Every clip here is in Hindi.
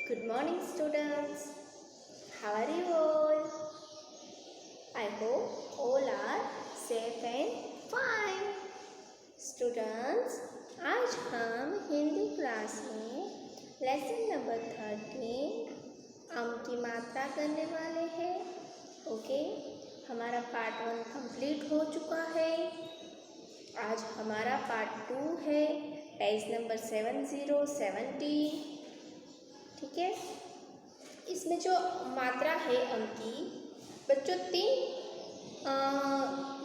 Good morning, students. How are you all? I hope all are safe and fine. Students, आज हम हिंदी क्लास में लेसन नंबर 13 अम की मात्रा करने वाले हैं। ओके, हमारा पार्ट 1 कंप्लीट हो चुका है। आज हमारा पार्ट 2 है, पेज नंबर 7070। ठीक है, इसमें जो मात्रा है अम की, बच्चों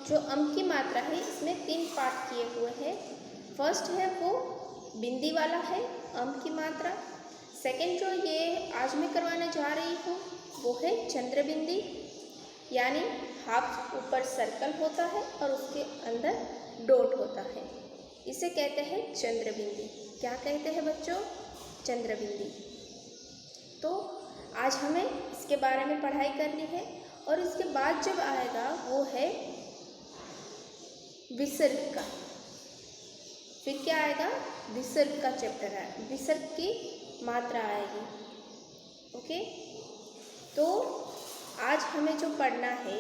जो अम की मात्रा है इसमें 3 पार्ट किए हुए हैं। फर्स्ट है वो बिंदी वाला है अम की मात्रा। सेकंड जो ये आज मैं करवाने जा रही हूँ वो है चंद्र बिंदी, यानी हाफ ऊपर सर्कल होता है और उसके अंदर डॉट होता है। इसे कहते हैं चंद्र बिंदी। क्या कहते हैं बच्चों? चंद्र बिंदी। तो आज हमें इसके बारे में पढ़ाई करनी है। और इसके बाद जब आएगा वो है विसर्ग का। फिर क्या आएगा? विसर्ग का चैप्टर है, विसर्ग की मात्रा आएगी। ओके, तो आज हमें जो पढ़ना है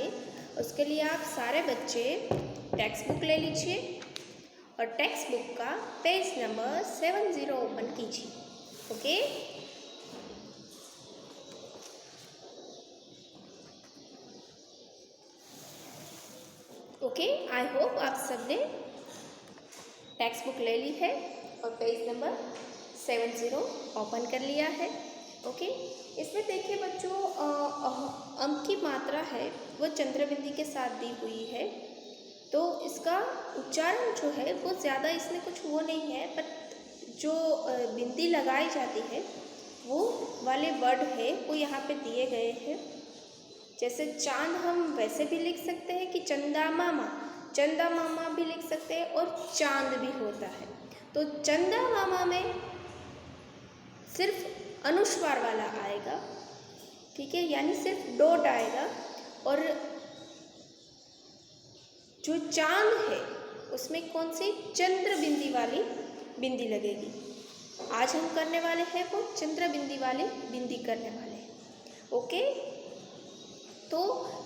उसके लिए आप सारे बच्चे टेक्स्ट बुक ले लीजिए और टेक्स्ट बुक का पेज नंबर 70 ओपन कीजिए। ओके, ओके, आई होप आप सबने टेक्स्ट बुक ले ली है और पेज नंबर 70 ओपन कर लिया है। ओके, इसमें देखिए बच्चों, अम की मात्रा है वो चंद्रबिंदी के साथ दी हुई है। तो इसका उच्चारण जो है वो ज़्यादा इसमें कुछ वो नहीं है, बट जो बिंदी लगाई जाती है वो वाले वर्ड है वो यहाँ पे दिए गए हैं। जैसे चांद हम वैसे भी लिख सकते हैं कि चंदा मामा भी लिख सकते हैं और चांद भी होता है। तो चंदा मामा में सिर्फ अनुस्वार वाला आएगा, ठीक है, यानी सिर्फ डॉट आएगा। और जो चांद है उसमें कौन सी? चंद्र बिंदी वाली बिंदी लगेगी। आज हम करने वाले हैं वो चंद्र बिंदी वाली बिंदी करने वाले हैं। ओके, तो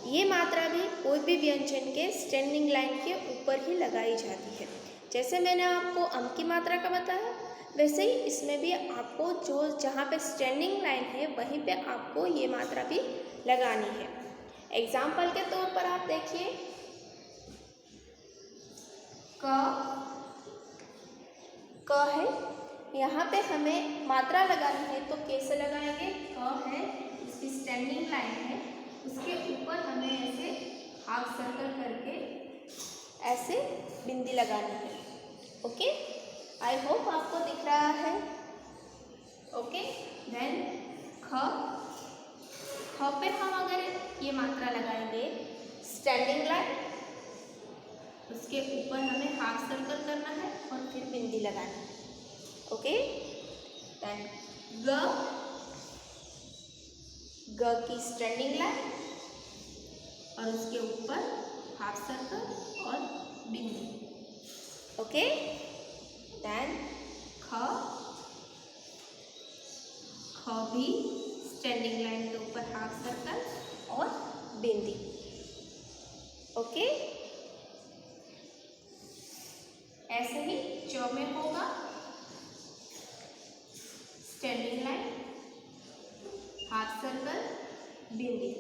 ये मात्रा भी कोई भी व्यंजन के स्टैंडिंग लाइन के ऊपर ही लगाई जाती है। जैसे मैंने आपको अम की मात्रा का बताया, वैसे ही इसमें भी आपको जो जहाँ पे स्टैंडिंग लाइन है वहीं पे आपको ये मात्रा भी लगानी है। एग्जाम्पल के तौर पर आप देखिए, क है, यहाँ पे हमें मात्रा लगानी है तो कैसे लगाएंगे? क है, इसकी स्टैंडिंग लाइन है, उसके ऊपर हमें ऐसे हाफ सर्कल करके ऐसे बिंदी लगानी है। ओके, आई होप आपको दिख रहा है। ओके, देन ख पे हम अगर ये मात्रा लगाएंगे स्टैंडिंग लाइन, उसके ऊपर हमें हाफ सर्कल करना है और फिर बिंदी लगानी है। ओके, देन ग की स्टैंडिंग लाइन और उसके ऊपर हाफ सर्कल और बिंदी। ओके, देन ख भी स्टैंडिंग लाइन के ऊपर हाफ सर्कल और बिंदी। ओके, ऐसे ही च में होगा स्टैंडिंग लाइन, हाफ सर्कल, बिंदी।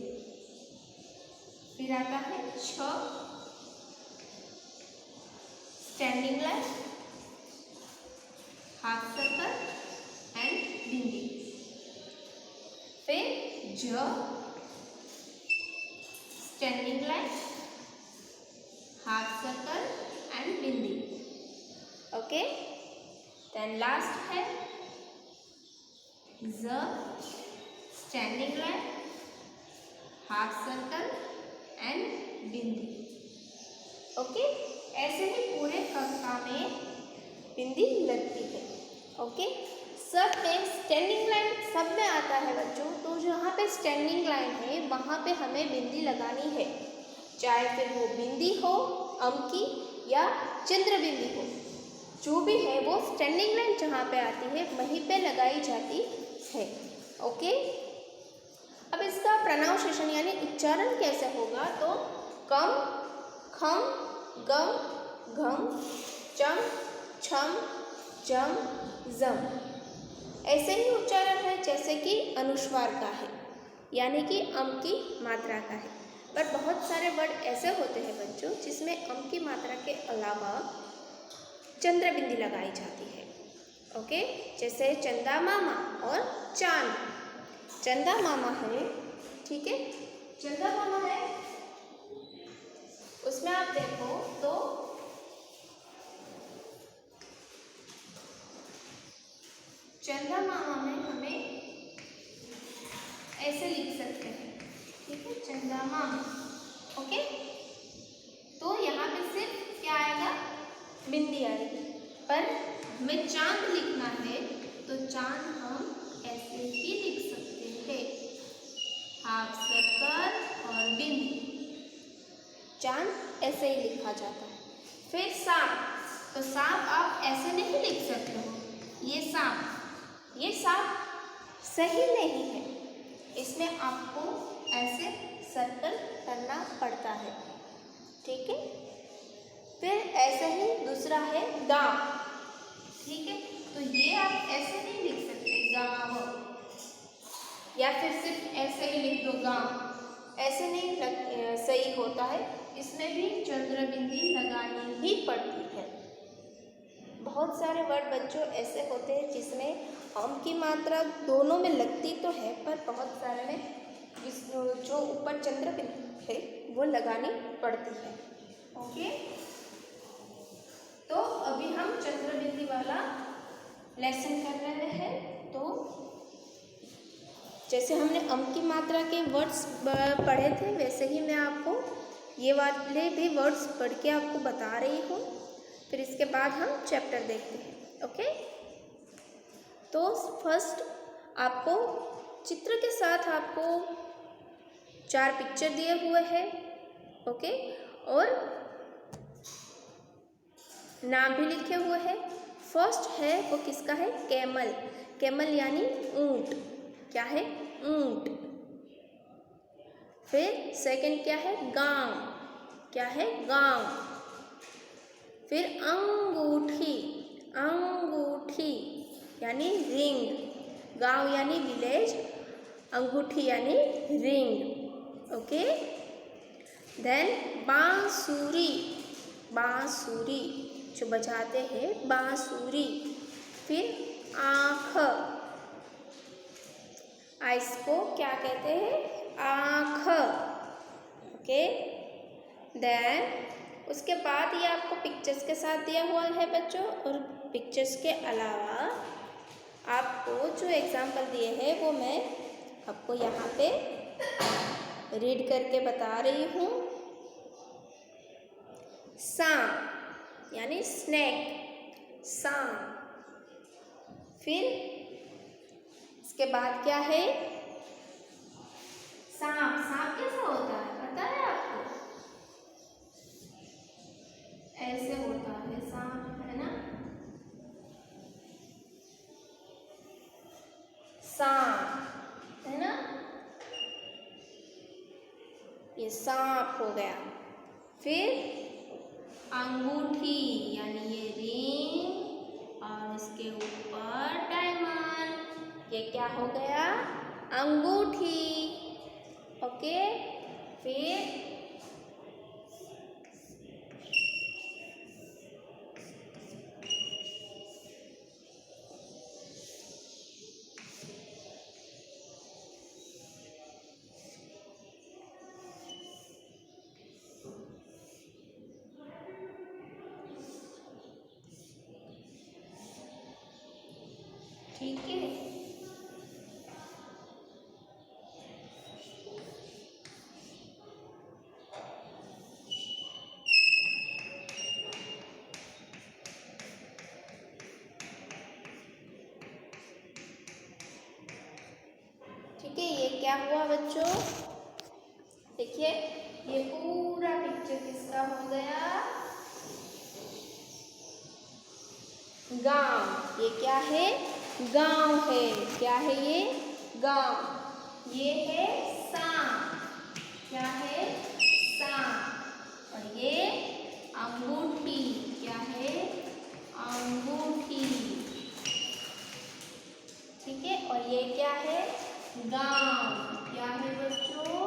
फिर आता है छ, standing line, half circle and बिंदी। फिर ज, standing line, half circle and बिंदी। ओके, देन लास्ट है ज, standing line, half circle and बिंदी। ओके, ऐसे ही पूरे कविता में बिंदी लगती है। ओके, सब में स्टैंडिंग लाइन सब में आता है बच्चों। तो जहाँ पे स्टैंडिंग लाइन है वहाँ पे हमें बिंदी लगानी है, चाहे फिर वो बिंदी हो अम की या चंद्र बिंदी हो, जो भी है वो स्टैंडिंग लाइन जहाँ पे आती है वहीं पे लगाई जाती है। ओके। अब इसका प्रोनाउंसिएशन यानी उच्चारण कैसे होगा, तो कम, खम, गम, घम, चम, छम, जम, जम। ऐसे ही उच्चारण है जैसे कि अनुस्वार का है, यानी कि अम की मात्रा का है। पर बहुत सारे वर्ड ऐसे होते हैं बच्चों जिसमें अम की मात्रा के अलावा चंद्र बिंदी लगाई जाती है। ओके, जैसे चंदा मामा और चांद। चंदा मामा है, ठीक है, चंदा मामा है, उसमें आप देखो तो चंदा मामा में हमें ऐसे लिख सकते हैं, ठीक है, चंदा मामा। ओके, तो यहाँ पे सिर्फ क्या आएगा, बिंदी आएगी। पर हमें चांद लिखना है तो चांद हम ऐसे ही लिख सकते हैं, हाफ सर्कल और बिंदी। चांद ऐसे ही लिखा जाता है। फिर सांप, तो सांप आप ऐसे नहीं लिख सकते हो, ये सांप, ये सांप सही नहीं है, इसमें आपको ऐसे सर्कल करना पड़ता है, ठीक है। फिर ऐसे ही दूसरा है गांव, ठीक है, तो ये आप ऐसे नहीं लिख सकते गांव, या फिर सिर्फ ऐसे ही लिख दो गांव, ऐसे नहीं सही होता है, इसमें भी चंद्र बिंदी लगानी ही पड़ती है। बहुत सारे वर्ड बच्चों ऐसे होते हैं जिसमें अम की मात्रा दोनों में लगती तो है, पर बहुत सारे में जो ऊपर चंद्र बिंदी है वो लगानी पड़ती है। ओके, तो अभी हम चंद्र बिंदी वाला लेसन कर रहे हैं। तो जैसे हमने अम की मात्रा के वर्ड्स पढ़े थे, वैसे ही मैं आपको ये वाले भी वर्ड्स पढ़ के आपको बता रही हूँ। फिर इसके बाद हम चैप्टर देखते हैं। ओके, तो फर्स्ट आपको चित्र के साथ आपको 4 पिक्चर दिए हुए हैं, ओके, और नाम भी लिखे हुए हैं। फर्स्ट है वो किसका है, कैमल। कैमल यानी ऊंट, क्या है, ऊंट। फिर सेकंड क्या है, गांव, क्या है, गांव। फिर अंगूठी, अंगूठी यानी रिंग। गांव यानी विलेज, अंगूठी यानी रिंग। ओके, देन बांसुरी, बांसुरी जो बजाते हैं, बांसुरी। फिर आँख, आइस को क्या कहते हैं, आँख। ओके, देन उसके बाद ये आपको पिक्चर्स के साथ दिया हुआ है बच्चों, और पिक्चर्स के अलावा आपको जो एग्जाम्पल दिए हैं वो मैं आपको यहाँ पे रीड करके बता रही हूँ। सांप यानी स्नेक, सांप। फिर इसके बाद क्या है, सांप। सांप कैसा होता है पता है आपको, ऐसे होता है सांप, है ना, सांप, है ना, ये सांप हो गया। फिर अंगूठी यानी ये रिंग, और इसके ऊपर डायमंड, ये क्या हो गया, अंगूठी। ओके, फिर ठीक है, ठीक है। ये क्या हुआ बच्चों, देखिए ये पूरा पिक्चर किसका हो गया, गांव। ये क्या है, गांव है, क्या है ये, गांव। ये है सांप, क्या है? सांप। और ये अंगूठी, क्या है? अंगूठी। ठीक है, और ये क्या है? गांव। क्या है बच्चों?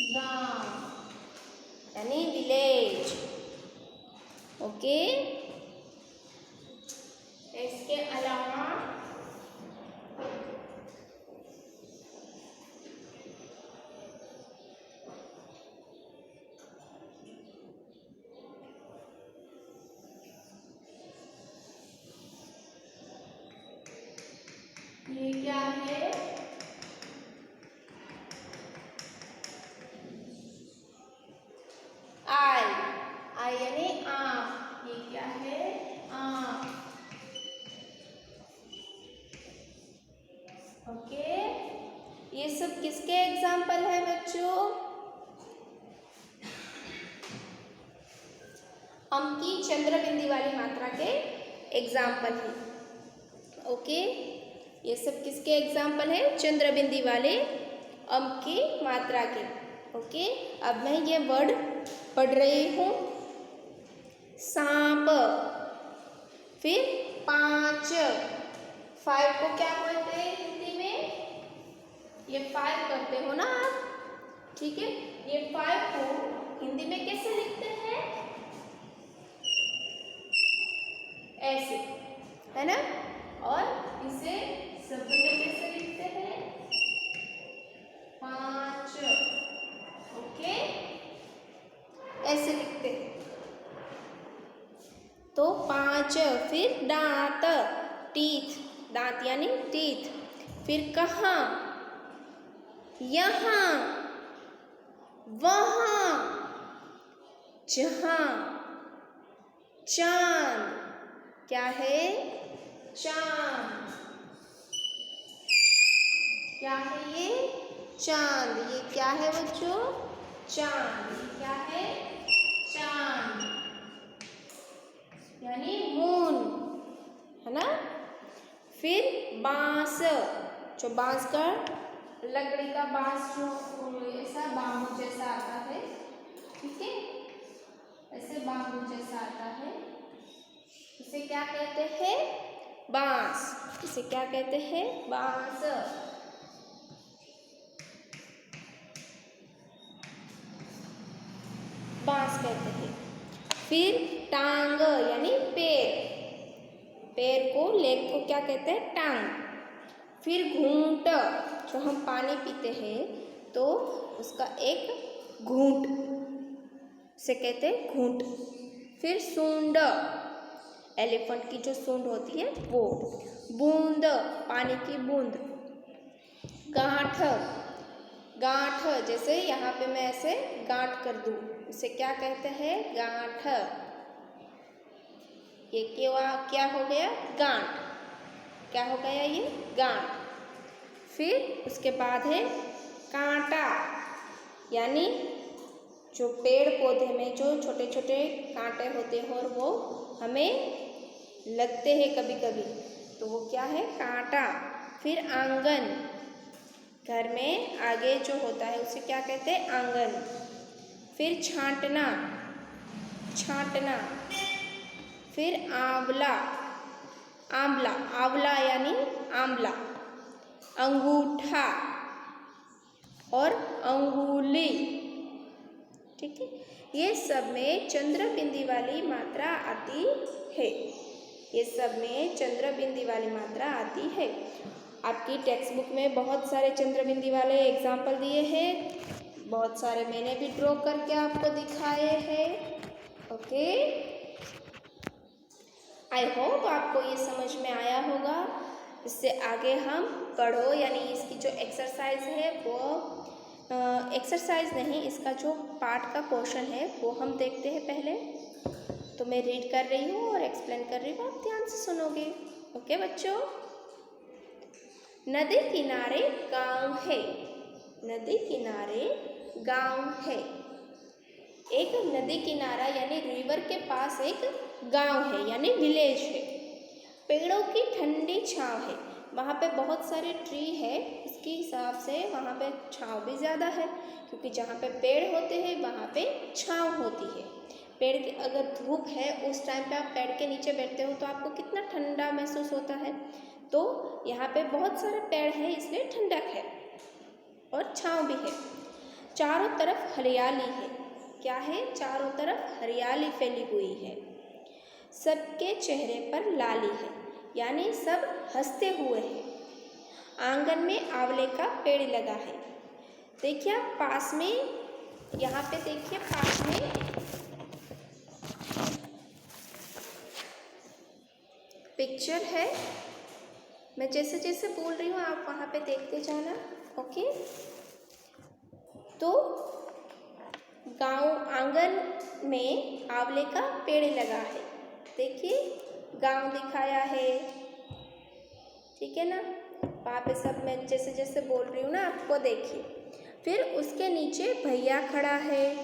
गांव यानी विलेज। ओके, इसके अलावा ये क्या है? आई यानी आम। ये क्या है? आम। ओके, ये सब किसके एग्जाम्पल है बच्चों? अम की चंद्र बिंदी वाली मात्रा के एग्जाम्पल है। ओके, ये सब किसके एग्जाम्पल है? चंद्र बिंदी वाले अम की मात्रा के। ओके, अब मैं ये वर्ड पढ़ रही हूँ। सांप, फिर 5। 5 को क्या बोलते हैं हिंदी में? ये 5 करते हो ना आप, ठीक है? ये 5 को हिंदी में कैसे लिखते हैं? ऐसे, है ना? और इसे शब्द में कैसे लिखते हैं? 5। ओके, ऐसे लिखते हैं। तो 5, फिर दांत, टीथ, दांत यानी टीथ। फिर कहाँ? यहाँ, वहाँ, जहाँ। चांद, क्या है? चांद। क्या है ये? चांद। ये क्या है बच्चों? चांद। ये क्या है? चांद यानी मून, है ना? फिर बांस, जो बांस का लकड़ी का बांस जो ऐसा बांबू जैसा आता है, ठीक है? ऐसे बांबू जैसा आता है, इसे क्या कहते हैं? बांस। इसे क्या कहते हैं? बांस। बांस कहते हैं। फिर टांग यानी पैर, पैर को, लेग को क्या कहते हैं? टांग। फिर घूंट, जो हम पानी पीते हैं तो उसका एक घूंट से कहते हैं घूंट। फिर सूंड, एलिफेंट की जो सूंड होती है वो। बूंद, पानी की बूंद। गांठ, गांठ जैसे यहाँ पे मैं ऐसे गांठ कर दूँ, इसे क्या कहते हैं? गांठ। ये क्या हो गया? गांठ। क्या हो गया ये? गांठ। फिर उसके बाद है कांटा, यानी जो पेड़ पौधे में जो छोटे छोटे कांटे होते हैं और वो हमें लगते हैं कभी कभी, तो वो क्या है? कांटा। फिर आंगन, घर में आगे जो होता है उसे क्या कहते हैं? आंगन। फिर छांटना, छांटना। फिर आंवला, आंवला, आंवला यानी आंवला। अंगूठा और अंगुली, ठीक है? ये सब में चंद्र बिंदी वाली मात्रा आती है। ये सब में चंद्र बिंदी वाली मात्रा आती है। आपकी टेक्स्ट बुक में बहुत सारे चंद्र बिंदी वाले एग्जाम्पल दिए हैं, बहुत सारे मैंने भी ड्रॉ करके आपको दिखाए हैं। ओके, आई होप आपको ये समझ में आया होगा। इससे आगे हम पढ़ो यानी इसकी जो एक्सरसाइज है वो एक्सरसाइज नहीं, इसका जो पार्ट का पोर्शन है वो हम देखते हैं पहले। तो मैं रीड कर रही हूँ और एक्सप्लेन कर रही हूँ, आप ध्यान से सुनोगे। ओके बच्चों, नदी किनारे गांव है। नदी किनारे गांव है। एक नदी किनारा यानी रिवर के पास एक गांव है यानी विलेज है। पेड़ों की ठंडी छांव है। वहाँ पे बहुत सारे ट्री है, इसके हिसाब से वहाँ पे छाँव भी ज़्यादा है, क्योंकि जहाँ पे पेड़ होते हैं वहाँ पे छाँव होती है। पेड़ की अगर धूप है उस टाइम पे आप पेड़ के नीचे बैठते हो तो आपको कितना ठंडा महसूस होता है। तो यहाँ पे बहुत सारे पेड़ हैं इसलिए ठंडक है और छाँव भी है। चारों तरफ हरियाली है। क्या है? चारों तरफ हरियाली फैली हुई है। सबके चेहरे पर लाली है, यानी सब हंसते हुए हैं। आंगन में आंवले का पेड़ लगा है। देखिए पास में, यहाँ पे देखिए पास में पिक्चर है। मैं जैसे जैसे बोल रही हूँ आप वहाँ पे देखते जाना। ओके, तो गांव आंगन में आंवले का पेड़ लगा है। देखिए गांव दिखाया है, ठीक है ना। वहाँ पे सब मैं जैसे जैसे बोल रही हूँ ना आपको देखिए। फिर उसके नीचे भैया खड़ा है।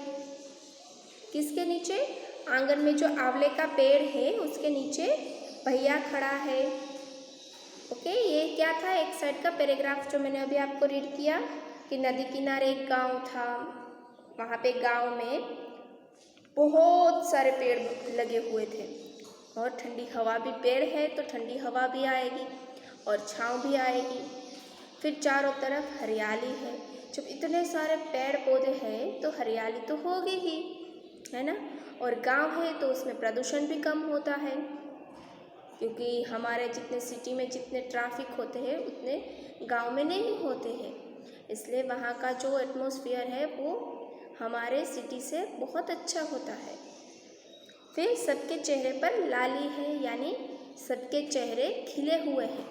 किसके नीचे? आंगन में जो आंवले का पेड़ है उसके नीचे भैया खड़ा है। ओके, ये क्या था? एक साइड का पैराग्राफ जो मैंने अभी आपको रीड किया कि नदी किनारे एक गांव था। वहाँ पे गांव में बहुत सारे पेड़ लगे हुए थे और ठंडी हवा भी, पेड़ है तो ठंडी हवा भी आएगी और छाँव भी आएगी। फिर चारों तरफ हरियाली है। जब इतने सारे पेड़ पौधे हैं तो हरियाली तो होगी ही, है ना। और गांव है तो उसमें प्रदूषण भी कम होता है, क्योंकि हमारे जितने सिटी में जितने ट्रैफिक होते हैं उतने गांव में नहीं होते हैं, इसलिए वहाँ का जो एटमॉस्फेयर है वो हमारे सिटी से बहुत अच्छा होता है। फिर सबके चेहरे पर लाली है, यानी सबके चेहरे खिले हुए हैं।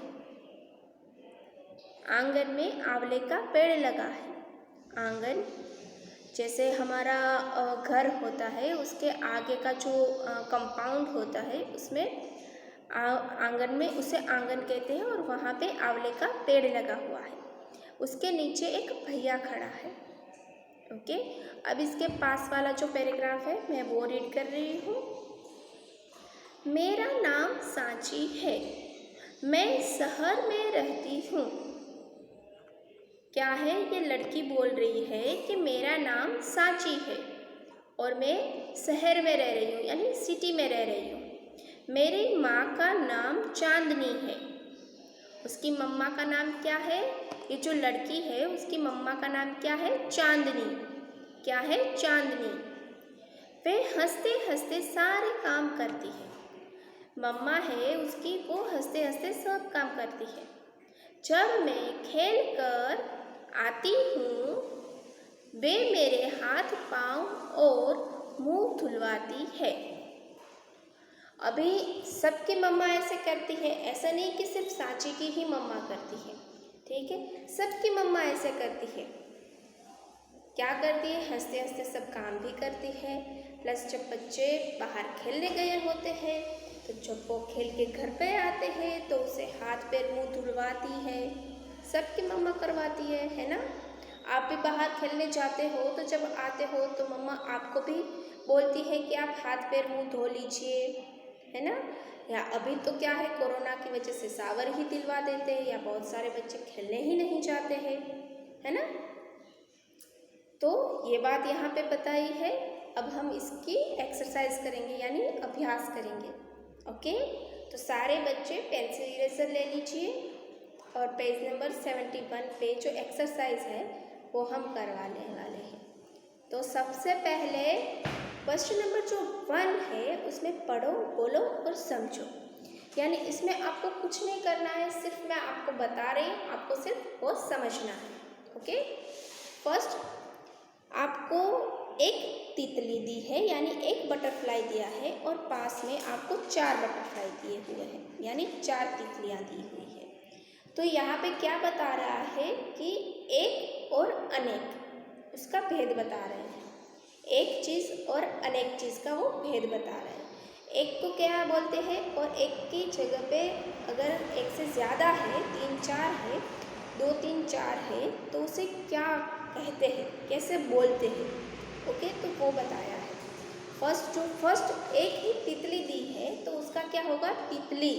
आंगन में आंवले का पेड़ लगा है। आंगन जैसे हमारा घर होता है, उसके आगे का जो कंपाउंड होता है उसमें आंगन में, उसे आंगन कहते हैं। और वहाँ पे आंवले का पेड़ लगा हुआ है। उसके नीचे एक भैया खड़ा है। ओके, अब इसके पास वाला जो पैराग्राफ है मैं वो रीड कर रही हूँ। मेरा नाम सांची है, मैं शहर में रहती हूँ। क्या है? ये लड़की बोल रही है कि मेरा नाम सांची है और मैं शहर में रह रही हूँ, यानी सिटी में रह रही हूँ। मेरी माँ का नाम चांदनी है। उसकी मम्मा का नाम क्या है? ये जो लड़की है उसकी मम्मा का नाम क्या है? चांदनी। क्या है? चांदनी। वे हंसते हंसते सारे काम करती है। मम्मा है उसकी, वो हंसते हंसते सब काम करती है। जब मैं खेल कर आती हूँ वे मेरे हाथ पाँव और मुंह धुलवाती है। अभी सबकी मम्मा ऐसे करती है, ऐसा नहीं कि सिर्फ सांची की ही मम्मा करती है, ठीक है। सबकी मम्मा ऐसे करती है। क्या करती है? हंसते हंसते सब काम भी करती है। प्लस जब बच्चे बाहर खेलने गए होते हैं तो जब वो खेल के घर पे आते हैं तो उसे हाथ पैर मुंह धुलवाती है। सबकी मम्मा करवाती है ना। आप भी बाहर खेलने जाते हो तो जब आते हो तो मम्मा आपको भी बोलती है कि आप हाथ पैर मुंह धो लीजिए, है ना। या अभी तो क्या है, कोरोना की वजह से शावर ही दिलवा देते हैं, या बहुत सारे बच्चे खेलने ही नहीं जाते हैं, है ना। तो ये बात यहाँ पे बताई है। अब हम इसकी एक्सरसाइज करेंगे, यानी अभ्यास करेंगे। ओके, तो सारे बच्चे पेंसिल इरेजर ले लीजिए और पेज नंबर 71 पे जो एक्सरसाइज है वो हम करवाने वाले हैं। तो सबसे पहले क्वेश्चन नंबर जो 1 है उसमें पढ़ो, बोलो और समझो। यानी इसमें आपको कुछ नहीं करना है, सिर्फ मैं आपको बता रही हूँ, आपको सिर्फ वो समझना है। ओके, फर्स्ट आपको एक तितली दी है, यानी एक बटरफ्लाई दिया है और पास में आपको 4 बटरफ्लाई दिए हुए हैं, यानी 4 तितलियाँ दी हुई है। तो यहाँ पे क्या बता रहा है कि एक और अनेक, उसका भेद बता रहे हैं। एक चीज़ और अनेक चीज़ का वो भेद बता रहे हैं। एक को क्या बोलते हैं, और एक की जगह पे अगर एक से ज़्यादा है, 3 4 है, 2 3 4 है, तो उसे क्या कहते हैं, कैसे बोलते हैं। ओके, तो वो बताया है। फर्स्ट एक ही तितली दी है तो उसका क्या होगा? तितली।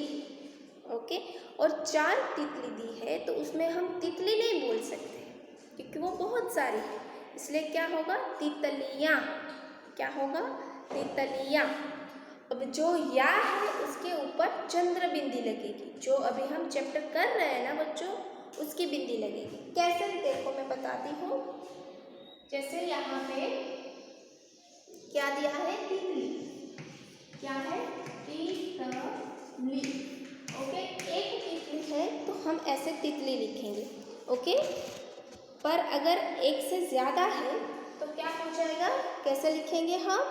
ओके। और 4 तितली दी है तो उसमें हम तितली नहीं बोल सकते क्योंकि वो बहुत सारी है, इसलिए क्या होगा, तितलियाँ। क्या होगा, तितलियाँ। अब जो या है उसके ऊपर चंद्र बिंदी लगेगी, जो अभी हम चैप्टर कर रहे हैं ना बच्चों, उसकी बिंदी लगेगी। कैसे, देखो मैं बताती हूँ। जैसे यहाँ पे क्या दिया है, तितली। क्या है, तितली। ओके, एक तितली है तो हम ऐसे तितली लिखेंगे। ओके, पर अगर एक से ज़्यादा है तो क्या हो जाएगा, कैसे लिखेंगे हम,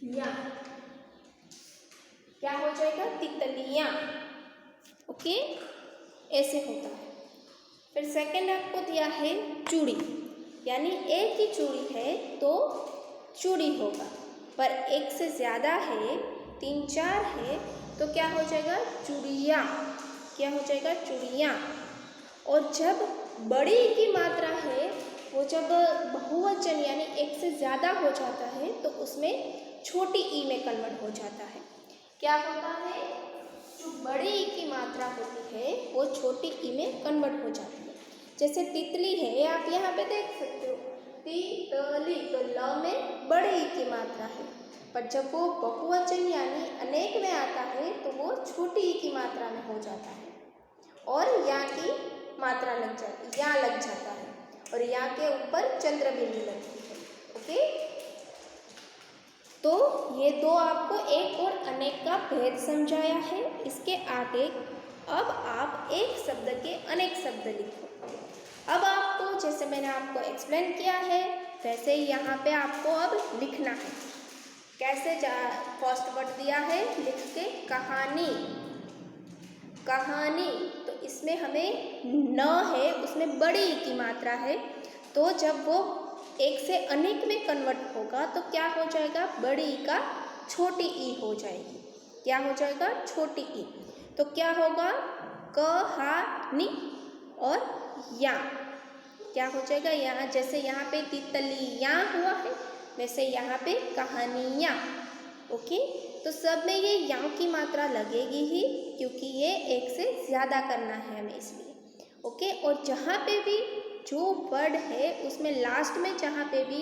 तितलियाँ। क्या हो जाएगा, तितलियाँ। ओके, ऐसे होता है। फिर सेकंड आपको दिया है चूड़ी, यानी एक ही चूड़ी है तो चूड़ी होगा, पर एक से ज़्यादा है, 3 4 है तो क्या हो जाएगा, चूड़ियाँ। क्या हो जाएगा, चूड़ियाँ। और जब बड़ी की मात्रा है, वो जब बहुवचन यानी एक से ज़्यादा हो जाता है तो उसमें छोटी ई में कन्वर्ट हो जाता है। क्या होता है, जो बड़ी ई की मात्रा होती है वो छोटी ई में कन्वर्ट हो जाती है। जैसे तितली है, आप यहाँ पे देख सकते हो, तितली, तो ल में बड़ी ई की मात्रा है, पर जब वो बहुवचन यानी अनेक में आता है तो वो छोटी ई की मात्रा में हो जाता है और या की मात्रा लग जाती, या लग जाता है और या के ऊपर चंद्र बिंदु लगती है। ओके, तो ये दो आपको एक और अनेक का भेद समझाया है। इसके आगे अब आप एक शब्द के अनेक शब्द लिखो। अब आपको, जैसे मैंने आपको एक्सप्लेन किया है वैसे ही यहाँ पे आपको अब लिखना है। कैसे, फर्स्ट वर्ड दिया है लिख के, कहानी। कहानी, तो इसमें हमें न है, उसमें बड़ी ई की मात्रा है, तो जब वो एक से अनेक में कन्वर्ट होगा तो क्या हो जाएगा, बड़ी ई का छोटी ई हो जाएगी। क्या हो जाएगा, छोटी ई। तो क्या होगा, कहानी और या। क्या हो जाएगा, यहाँ जैसे यहाँ पे तितलियाँ हुआ है वैसे यहाँ पे कहानियाँ। ओके, तो सब में ये या की मात्रा लगेगी ही क्योंकि ये एक से ज़्यादा करना है हमें, इसलिए। ओके, और जहाँ पे भी जो वर्ड है उसमें लास्ट में जहाँ पे भी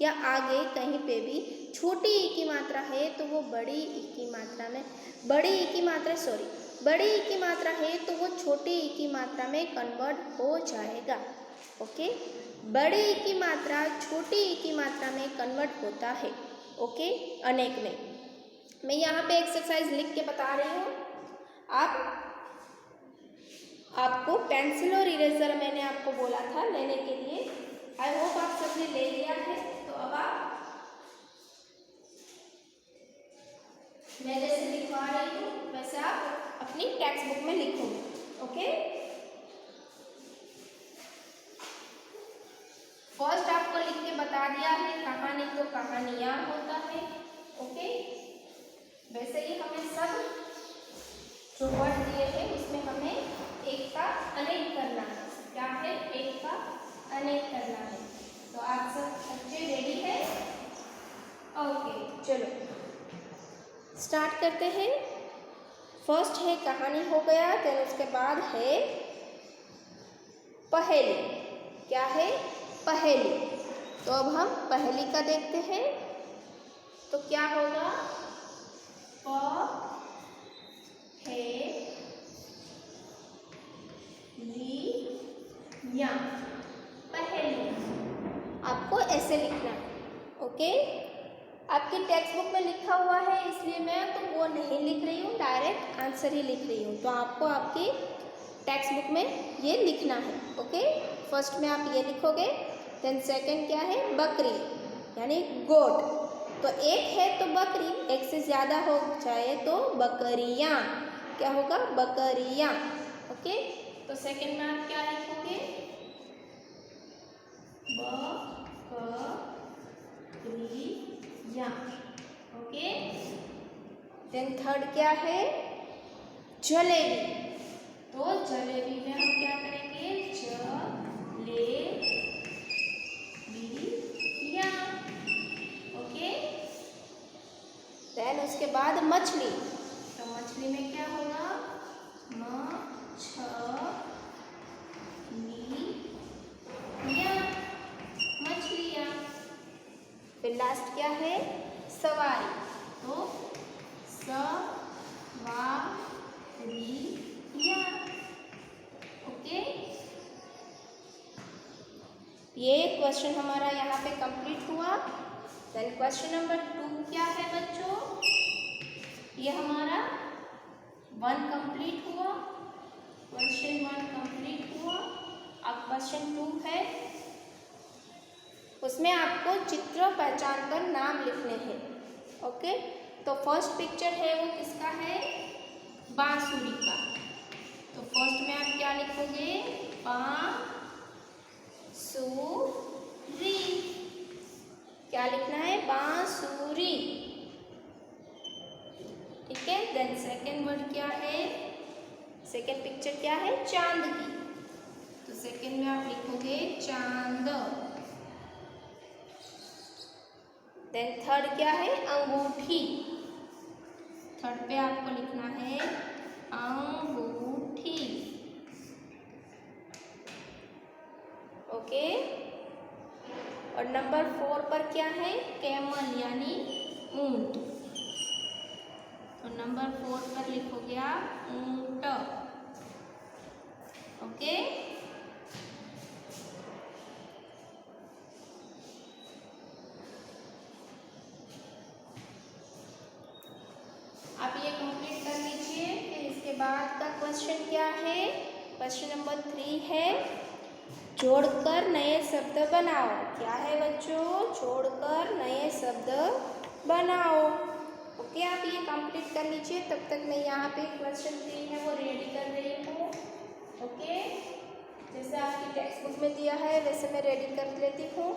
या आगे कहीं पे भी छोटी ई की मात्रा है तो वो बड़ी ई की मात्रा में, बड़ी ई की मात्रा है तो वो छोटी ई की मात्रा में कन्वर्ट हो जाएगा। ओके, बड़ी ई की मात्रा छोटी ई की मात्रा में कन्वर्ट होता है। ओके, अनेक में। मैं यहाँ पे एक्सरसाइज लिख के बता रही हूँ, आपको पेंसिल और इरेजर मैंने आपको बोला था लेने के लिए। आई होप आप सबने ले लिया है। तो अब आप, मैं जैसे लिखवा रही हूँ वैसे आप अपनी टेक्स्ट बुक में लिखोगे। ओके, फर्स्ट आपको लिख के बता दिया है, कहानी तो कहानियाँ होता है। ओके, वैसे ही हमें सब जो वर्ड दिए हैं उसमें हमें एक का अनेक करना है। क्या है, एक का अनेक करना है। तो आप सब बच्चे रेडी है? ओके, चलो स्टार्ट करते हैं। फर्स्ट है कहानी हो गया, देन उसके बाद है पहेली। क्या है, पहेली। तो अब हम पहेली का देखते हैं। तो क्या होगा, पहेलियाँ, पहेलियाँ आपको ऐसे लिखना है। ओके, आपकी टेक्स्ट बुक में लिखा हुआ है इसलिए मैं तो वो नहीं लिख रही हूँ, डायरेक्ट आंसर ही लिख रही हूँ। तो आपको आपकी टेक्स्ट बुक में ये लिखना है। ओके, फर्स्ट में आप ये लिखोगे, देन सेकंड क्या है, बकरी यानी गोट। तो एक है तो बकरी, एक से ज़्यादा हो जाए तो बकरियाँ। क्या होगा, बकरियाँ। ओके, तो सेकंड में आप क्या लिखोगे, बकरियाँ। ओके, देन थर्ड क्या है, जलेबी। तो जलेबी में हम क्या करेंगे, जलेबियाँ। देन उसके बाद मछली, तो मछली में क्या होगा, मछलियाँ। फिर लास्ट क्या है, सवारी, तो सवारियाँ। ओके, ये क्वेश्चन हमारा यहाँ पे कंप्लीट हुआ। देन क्वेश्चन नंबर 2 क्या है बच्चों, ये हमारा 1 कंप्लीट हुआ, क्वेश्चन 1 कंप्लीट हुआ। अब क्वेश्चन 2 है, उसमें आपको चित्र पहचान कर नाम लिखने हैं। ओके, तो फर्स्ट पिक्चर है वो किसका है, बांसुरी का। तो फर्स्ट में आप क्या लिखोगे, बांसुरी, क्या लिखना है, बांसुरी। ठीक है, देन सेकेंड वर्ड क्या है, सेकेंड पिक्चर क्या है, चांद की। तो सेकेंड में आप लिखोगे चांद। देन थर्ड क्या है, अंगूठी। थर्ड पे आपको लिखना है अंगूठी। ओके, और नंबर 4 पर क्या है, कैमल यानी ऊंट। तो नंबर 4 पर लिखोगे आप ऊंट। ओके, आप ये कंप्लीट कर लीजिए। फिर इसके बाद का क्वेश्चन क्या है, क्वेश्चन नंबर 3 है, जोड़कर नए शब्द बनाओ। क्या है बच्चों, जोड़कर नए शब्द बनाओ। ओके, आप ये कंप्लीट कर लीजिए। तब तक मैं यहाँ पे क्वेश्चन 3 है वो रेडी कर रही हूँ। ओके, जैसे आपकी टेक्स्ट बुक में दिया है वैसे मैं रेडी कर लेती हूँ।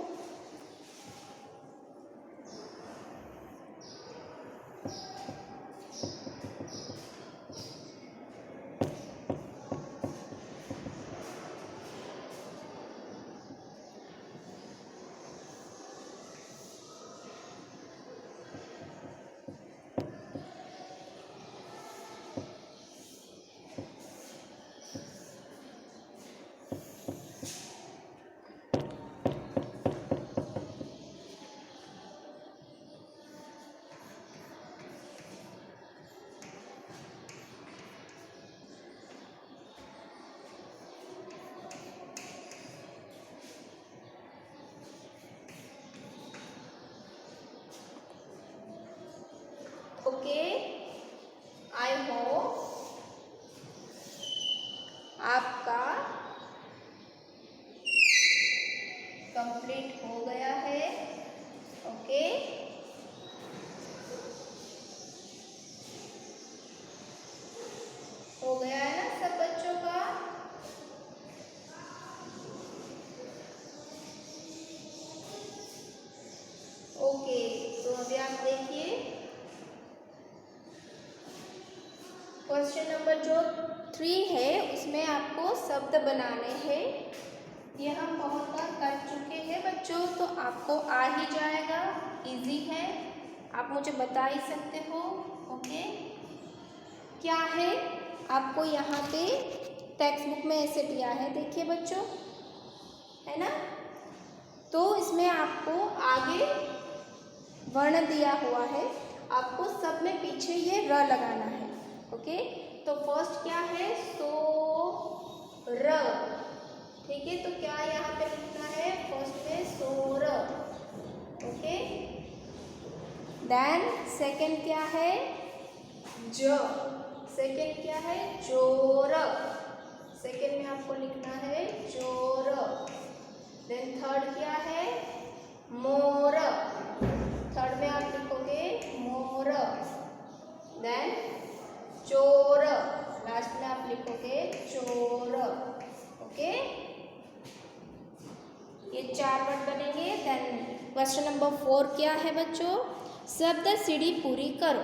ओके, आई होप आपका कंप्लीट हो गया है। ओके, हो गया है ना सब बच्चों का। ओके, तो अभी आप देखिए क्वेश्चन नंबर जो 3 है उसमें आपको शब्द बनाने हैं। ये हम बहुत बार कर चुके हैं बच्चों, तो आपको आ ही जाएगा, इजी है, आप मुझे बता ही सकते हो। ओके, क्या है, आपको यहाँ पे टेक्स्ट बुक में ऐसे दिया है, देखिए बच्चों, है ना। तो इसमें आपको आगे वर्ण दिया हुआ है, आपको सब में पीछे ये र लगाना है। ओके, तो फर्स्ट क्या है, सो र। ठीक है, तो क्या यहाँ पे लिखना है, फर्स्ट में सोर। ओके, देन सेकंड क्या है, ज। सेकंड क्या है, जोर। सेकंड में आपको लिखना है जोर। देन थर्ड क्या है, मोर। थर्ड में आप लिखोगे मोर। देन चोर, लास्ट में आप लिखोगे चोर। ओके, ये 4 वर्ड बनेंगे। देन क्वेश्चन नंबर 4 क्या है बच्चों, शब्द सीढ़ी पूरी करो।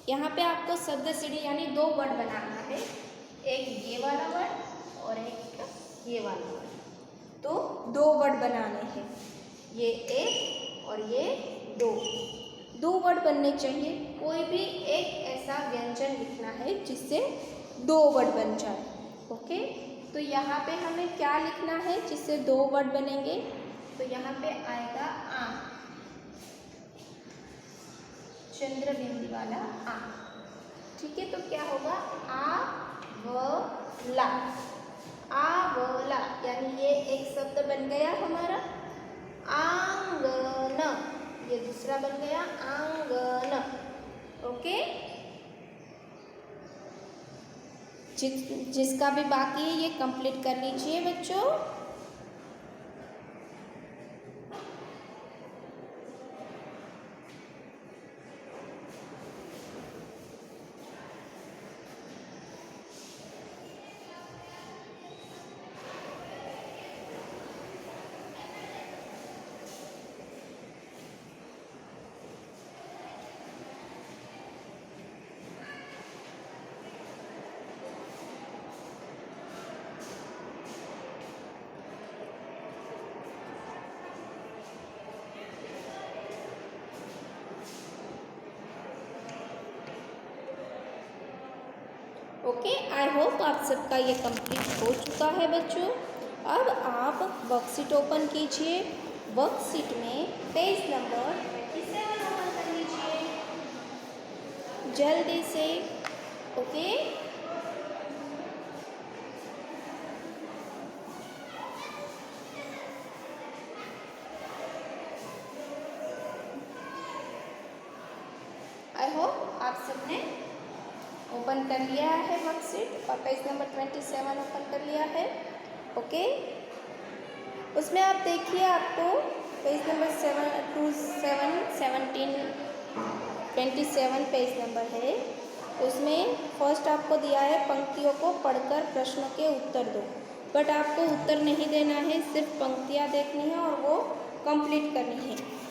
यहाँ पे आपको शब्द सीढ़ी यानी 2 वर्ड बनाना है, एक ये वाला वर्ड और एक ये वाला वर्ड। तो 2 वर्ड बनाने हैं, ये 1 और ये 2। दो वर्ड बनने चाहिए। कोई भी एक ऐसा व्यंजन लिखना है जिससे दो वर्ड बन जाए। ओके, तो यहाँ पे हमें क्या लिखना है जिससे दो वर्ड बनेंगे? तो यहाँ पे आएगा आ, चंद्र बिंदी वाला आ। ठीक है, तो क्या होगा? आ व ला, आवला, यानी ये एक शब्द बन गया हमारा। आंगन, ये दूसरा बन गया आंगन। ओके, जिसका भी बाकी है ये कंप्लीट कर लीजिए बच्चों। ओके, आई होप आप सबका ये कंप्लीट हो चुका है बच्चों। अब आप वर्कशीट ओपन कीजिए। वर्कशीट में पेज नंबर 27 ओपन कर लीजिए जल्दी से। ओके, आई होप आप सबने ओपन कर लिया है वर्कशीट और पेज नंबर 27 ओपन कर लिया है। ओके, उसमें आप देखिए, आपको पेज नंबर 27 पेज नंबर है। उसमें फर्स्ट आपको दिया है पंक्तियों को पढ़कर प्रश्न के उत्तर दो। बट आपको उत्तर नहीं देना है, सिर्फ पंक्तियाँ देखनी है और वो कंप्लीट करनी है।